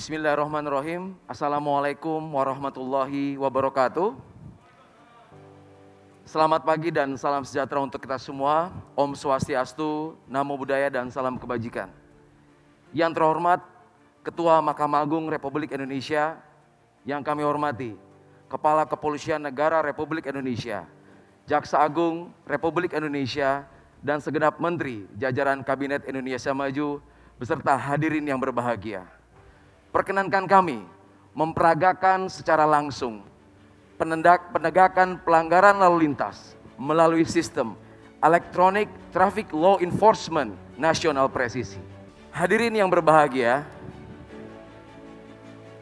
Bismillahirrahmanirrahim. Assalamualaikum warahmatullahi wabarakatuh. Selamat pagi dan salam sejahtera untuk kita semua. Om Swastiastu, Namo Buddhaya dan salam kebajikan. Yang terhormat Ketua Mahkamah Agung Republik Indonesia, yang kami hormati Kepala Kepolisian Negara Republik Indonesia, Jaksa Agung Republik Indonesia, dan segenap Menteri jajaran Kabinet Indonesia Maju beserta hadirin yang berbahagia. Perkenankan kami memperagakan secara langsung penegakan pelanggaran lalu lintas melalui sistem Electronic Traffic Law Enforcement Nasional Presisi. Hadirin yang berbahagia,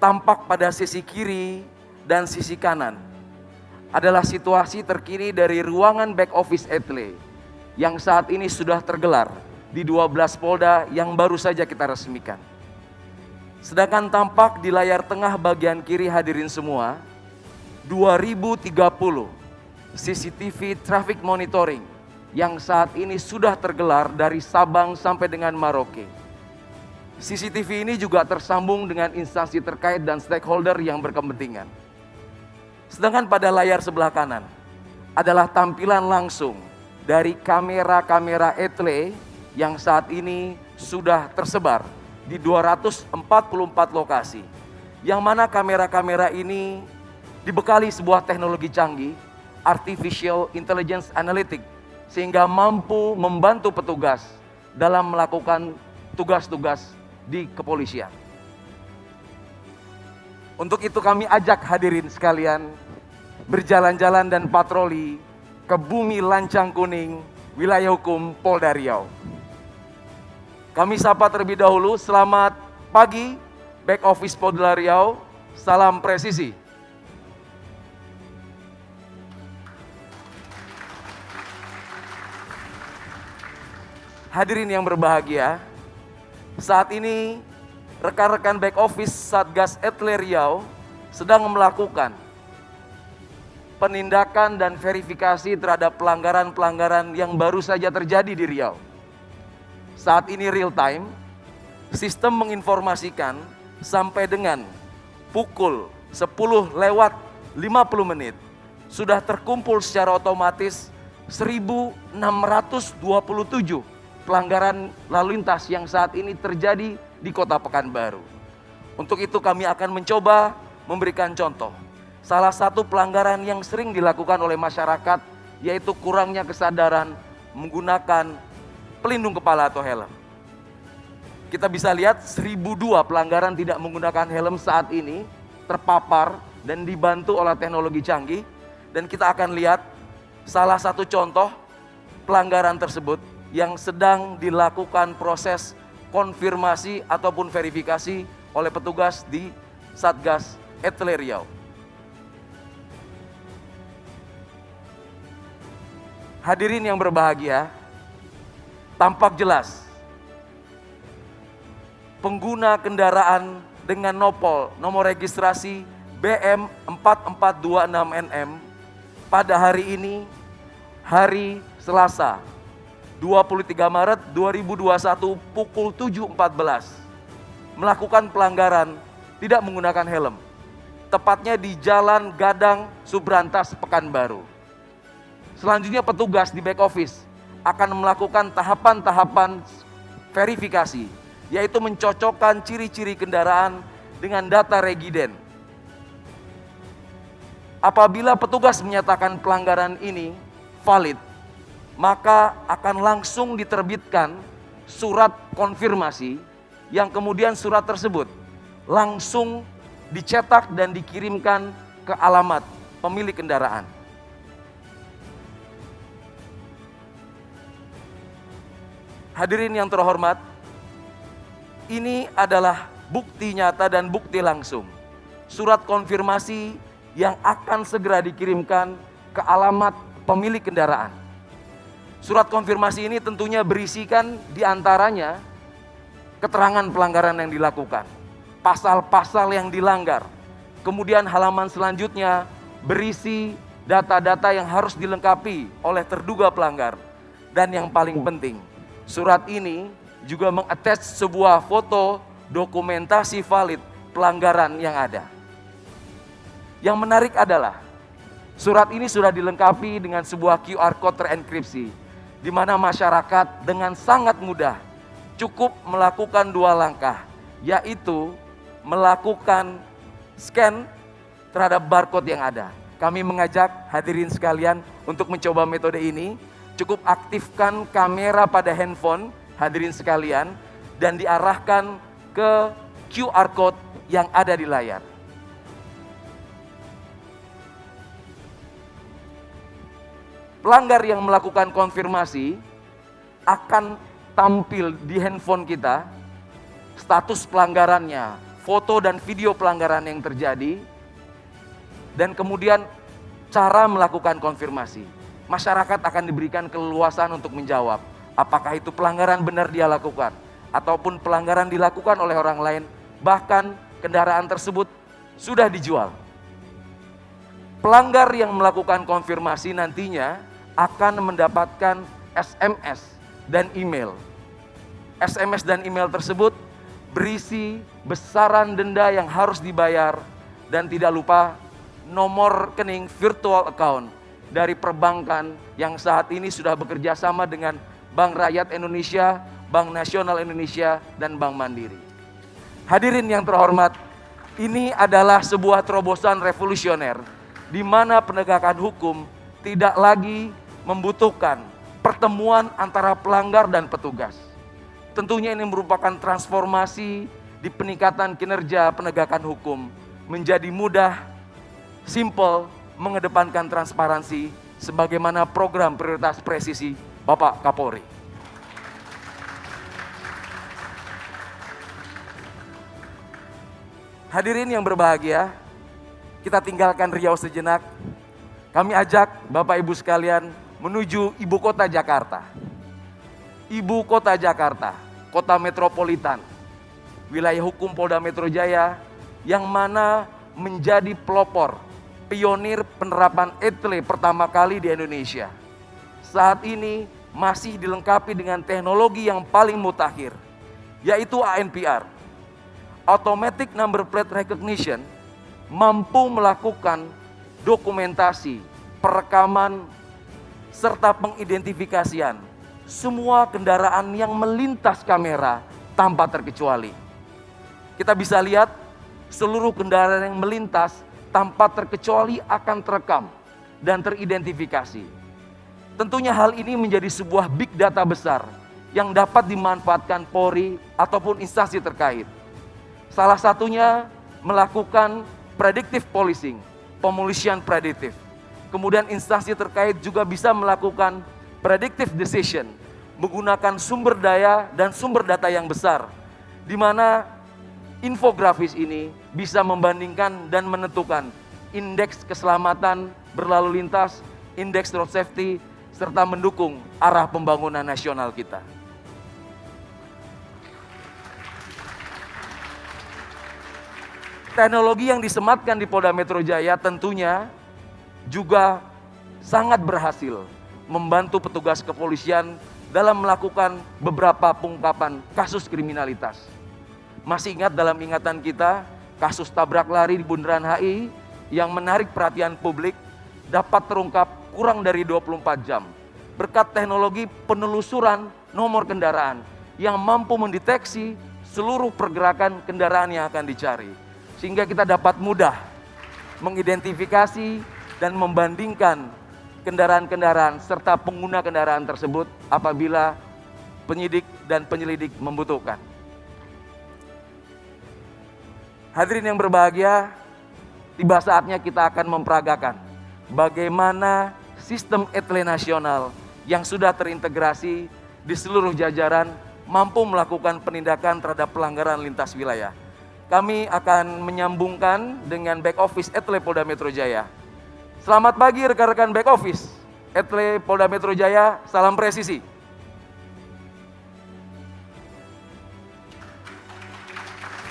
tampak pada sisi kiri dan sisi kanan adalah situasi terkini dari ruangan back office Etle yang saat ini sudah tergelar di 12 Polda yang baru saja kita resmikan. Sedangkan tampak di layar tengah bagian kiri hadirin semua, 2030 CCTV traffic monitoring yang saat ini sudah tergelar dari Sabang sampai dengan Merauke. CCTV ini juga tersambung dengan instansi terkait dan stakeholder yang berkepentingan. Sedangkan pada layar sebelah kanan adalah tampilan langsung dari kamera-kamera Etle yang saat ini sudah tersebar di 244 lokasi, yang mana kamera-kamera ini dibekali sebuah teknologi canggih, Artificial Intelligence Analytics, sehingga mampu membantu petugas dalam melakukan tugas-tugas di kepolisian. Untuk itu kami ajak hadirin sekalian berjalan-jalan dan patroli ke bumi Lancang Kuning, wilayah hukum Polda Riau. Kami sapa terlebih dahulu, selamat pagi back office Polda Riau, salam presisi. Hadirin yang berbahagia, saat ini rekan-rekan back office Satgas Etle Riau sedang melakukan penindakan dan verifikasi terhadap pelanggaran-pelanggaran yang baru saja terjadi di Riau. Saat ini real time, sistem menginformasikan sampai dengan pukul 10 lewat 50 menit sudah terkumpul secara otomatis 1627 pelanggaran lalu lintas yang saat ini terjadi di Kota Pekanbaru. Untuk itu kami akan mencoba memberikan contoh. Salah satu pelanggaran yang sering dilakukan oleh masyarakat yaitu kurangnya kesadaran menggunakan pelindung kepala atau helm. Kita bisa lihat 1002 pelanggaran tidak menggunakan helm saat ini terpapar dan dibantu oleh teknologi canggih. Dan kita akan lihat salah satu contoh pelanggaran tersebut yang sedang dilakukan proses konfirmasi ataupun verifikasi oleh petugas di Satgas Etle Riau. Hadirin yang berbahagia, tampak jelas pengguna kendaraan dengan nomor registrasi BM4426NM pada hari ini, hari Selasa 23 Maret 2021 pukul 7.14 melakukan pelanggaran tidak menggunakan helm, tepatnya di Jalan Gadang Subrantas Pekanbaru. Selanjutnya petugas di back office akan melakukan tahapan-tahapan verifikasi, yaitu mencocokkan ciri-ciri kendaraan dengan data regiden. Apabila petugas menyatakan pelanggaran ini valid, maka akan langsung diterbitkan surat konfirmasi yang kemudian surat tersebut langsung dicetak dan dikirimkan ke alamat pemilik kendaraan. Hadirin yang terhormat, ini adalah bukti nyata dan bukti langsung. Surat konfirmasi yang akan segera dikirimkan ke alamat pemilik kendaraan. Surat konfirmasi ini tentunya berisikan diantaranya keterangan pelanggaran yang dilakukan, pasal-pasal yang dilanggar. Kemudian halaman selanjutnya berisi data-data yang harus dilengkapi oleh terduga pelanggar. Dan yang paling penting, surat ini juga mengattach sebuah foto dokumentasi valid pelanggaran yang ada. Yang menarik adalah surat ini sudah dilengkapi dengan sebuah QR code terenkripsi, di mana masyarakat dengan sangat mudah cukup melakukan 2 langkah, yaitu melakukan scan terhadap barcode yang ada. Kami mengajak hadirin sekalian untuk mencoba metode ini. Cukup aktifkan kamera pada handphone hadirin sekalian dan diarahkan ke QR code yang ada di layar. Pelanggar yang melakukan konfirmasi akan tampil di handphone kita status pelanggarannya, foto dan video pelanggaran yang terjadi, dan kemudian cara melakukan konfirmasi. Masyarakat akan diberikan keleluasan untuk menjawab apakah itu pelanggaran benar dia lakukan ataupun pelanggaran dilakukan oleh orang lain, bahkan kendaraan tersebut sudah dijual. Pelanggar yang melakukan konfirmasi nantinya akan mendapatkan SMS dan email. SMS dan email tersebut berisi besaran denda yang harus dibayar dan tidak lupa nomor rekening virtual account dari perbankan yang saat ini sudah bekerja sama dengan Bank Rakyat Indonesia, Bank Nasional Indonesia, dan Bank Mandiri. Hadirin yang terhormat, ini adalah sebuah terobosan revolusioner di mana penegakan hukum tidak lagi membutuhkan pertemuan antara pelanggar dan petugas. Tentunya ini merupakan transformasi di peningkatan kinerja penegakan hukum menjadi mudah, simple, mengedepankan transparansi sebagaimana program prioritas presisi Bapak Kapolri. Hadirin yang berbahagia, kita tinggalkan Riau sejenak. Kami ajak Bapak Ibu sekalian menuju ibu kota Jakarta. Ibu kota Jakarta, kota metropolitan, wilayah hukum Polda Metro Jaya yang mana menjadi pelopor, pionir penerapan ETLE pertama kali di Indonesia. Saat ini masih dilengkapi dengan teknologi yang paling mutakhir, yaitu ANPR, Automatic Number Plate Recognition, mampu melakukan dokumentasi, perekaman, serta pengidentifikasian semua kendaraan yang melintas kamera tanpa terkecuali. Kita bisa lihat seluruh kendaraan yang melintas tanpa terkecuali akan terekam dan teridentifikasi. Tentunya hal ini menjadi sebuah big data besar yang dapat dimanfaatkan Polri ataupun instansi terkait. Salah satunya melakukan predictive policing, pemolisian prediktif. Kemudian instansi terkait juga bisa melakukan predictive decision, menggunakan sumber daya dan sumber data yang besar, di mana infografis ini bisa membandingkan dan menentukan indeks keselamatan berlalu lintas, indeks road safety, serta mendukung arah pembangunan nasional kita. Teknologi yang disematkan di Polda Metro Jaya tentunya juga sangat berhasil membantu petugas kepolisian dalam melakukan beberapa pengungkapan kasus kriminalitas. Masih ingat dalam ingatan kita kasus tabrak lari di Bundaran HI yang menarik perhatian publik dapat terungkap kurang dari 24 jam berkat teknologi penelusuran nomor kendaraan yang mampu mendeteksi seluruh pergerakan kendaraan yang akan dicari, sehingga kita dapat mudah mengidentifikasi dan membandingkan kendaraan-kendaraan serta pengguna kendaraan tersebut apabila penyidik dan penyelidik membutuhkan. Hadirin yang berbahagia, tiba saatnya kita akan memperagakan bagaimana sistem ETLE nasional yang sudah terintegrasi di seluruh jajaran mampu melakukan penindakan terhadap pelanggaran lintas wilayah. Kami akan menyambungkan dengan back office ETLE Polda Metro Jaya. Selamat pagi rekan-rekan back office ETLE Polda Metro Jaya, salam presisi.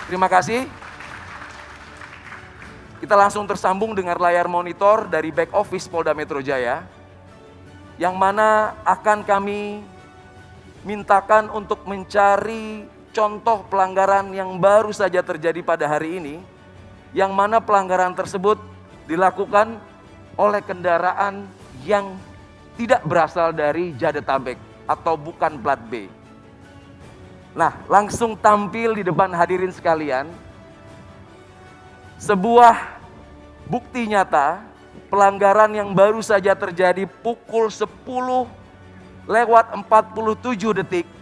Terima kasih. Kita langsung tersambung dengan layar monitor dari back office Polda Metro Jaya, yang mana akan kami mintakan untuk mencari contoh pelanggaran yang baru saja terjadi pada hari ini, yang mana pelanggaran tersebut dilakukan oleh kendaraan yang tidak berasal dari Jabodetabek atau bukan plat B. Nah, langsung tampil di depan hadirin sekalian sebuah bukti nyata pelanggaran yang baru saja terjadi pukul 10:47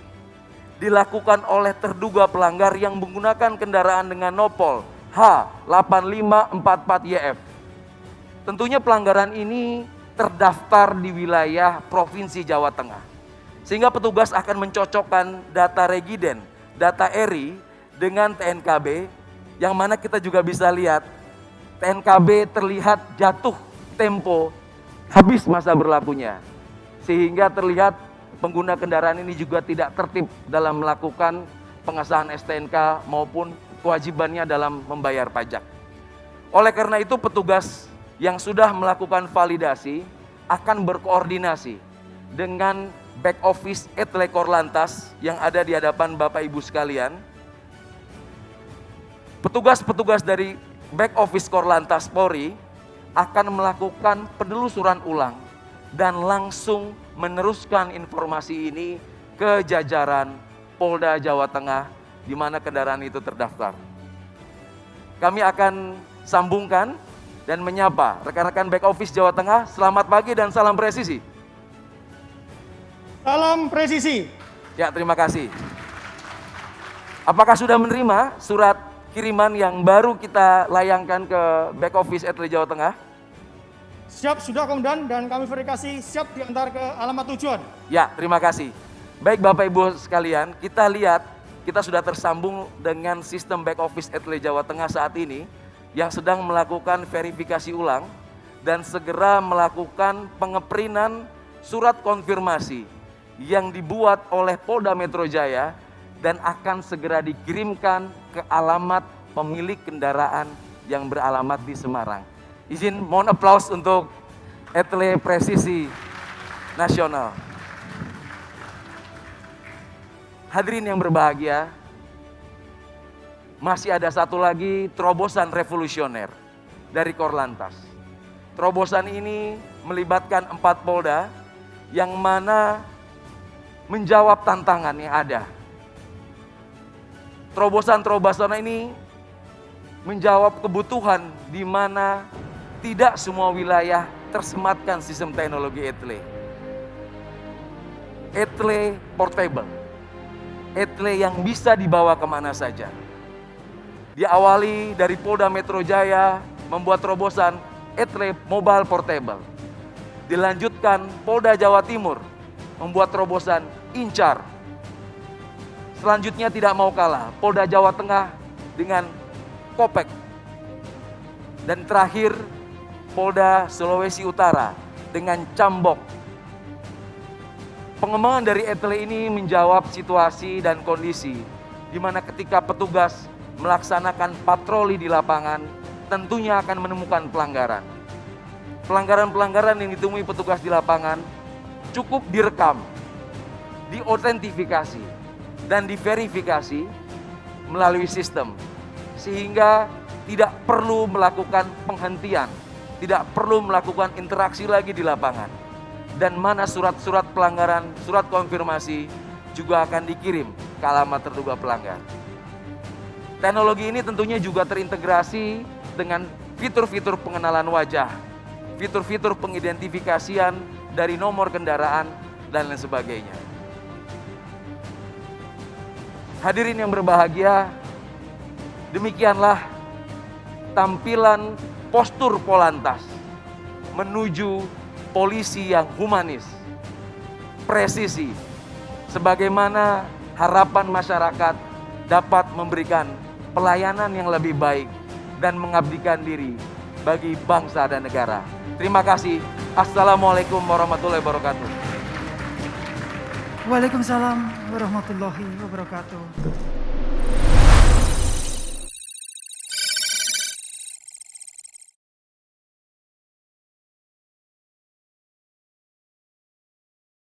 dilakukan oleh terduga pelanggar yang menggunakan kendaraan dengan nopol H8544YF. Tentunya pelanggaran ini terdaftar di wilayah Provinsi Jawa Tengah. Sehingga petugas akan mencocokkan data regiden, data ERI dengan TNKB, yang mana kita juga bisa lihat TNKB terlihat jatuh tempo habis masa berlakunya. Sehingga terlihat pengguna kendaraan ini juga tidak tertib dalam melakukan pengesahan STNK maupun kewajibannya dalam membayar pajak. Oleh karena itu petugas yang sudah melakukan validasi akan berkoordinasi dengan back office Etle Korlantas yang ada di hadapan Bapak Ibu sekalian. Petugas-petugas dari back office Korlantas Polri akan melakukan penelusuran ulang dan langsung meneruskan informasi ini ke jajaran Polda Jawa Tengah di mana kendaraan itu terdaftar. Kami akan sambungkan dan menyapa rekan-rekan back office Jawa Tengah. Selamat pagi dan salam presisi. Salam presisi. Ya, terima kasih. Apakah sudah menerima surat kiriman yang baru kita layangkan ke back office Etle Jawa Tengah? Siap, sudah Komandan, dan kami verifikasi siap diantar ke alamat tujuan. Ya, terima kasih. Baik Bapak Ibu sekalian, kita lihat kita sudah tersambung dengan sistem back office Etle Jawa Tengah saat ini yang sedang melakukan verifikasi ulang dan segera melakukan pengeprintan surat konfirmasi yang dibuat oleh Polda Metro Jaya dan akan segera dikirimkan ke alamat pemilik kendaraan yang beralamat di Semarang. Izin mohon aplaus untuk Etle Presisi Nasional. Hadirin yang berbahagia, masih ada satu lagi terobosan revolusioner dari Korlantas. Terobosan ini melibatkan 4 Polda yang mana menjawab tantangan yang ada. Terobosan-terobosan ini menjawab kebutuhan di mana tidak semua wilayah tersematkan sistem teknologi Etle. Etle portable. Etle yang bisa dibawa kemana saja. Diawali dari Polda Metro Jaya membuat terobosan Etle Mobile Portable. Dilanjutkan Polda Jawa Timur membuat terobosan Incar. Selanjutnya tidak mau kalah, Polda Jawa Tengah dengan Kopek. Dan terakhir Polda Sulawesi Utara dengan Cambok. Pengembangan dari Etle ini menjawab situasi dan kondisi di mana ketika petugas melaksanakan patroli di lapangan tentunya akan menemukan pelanggaran. Pelanggaran-pelanggaran yang ditemui petugas di lapangan cukup direkam, diautentifikasi, dan diverifikasi melalui sistem. Sehingga tidak perlu melakukan penghentian, tidak perlu melakukan interaksi lagi di lapangan. Dan mana surat-surat pelanggaran, surat konfirmasi juga akan dikirim ke alamat terduga pelanggar. Teknologi ini tentunya juga terintegrasi dengan fitur-fitur pengenalan wajah, fitur-fitur pengidentifikasian dari nomor kendaraan, dan lain sebagainya. Hadirin yang berbahagia, demikianlah tampilan postur Polantas menuju polisi yang humanis, presisi, sebagaimana harapan masyarakat dapat memberikan pelayanan yang lebih baik dan mengabdikan diri bagi bangsa dan negara. Terima kasih. Assalamualaikum warahmatullahi wabarakatuh. Waalaikumsalam warahmatullahi wabarakatuh.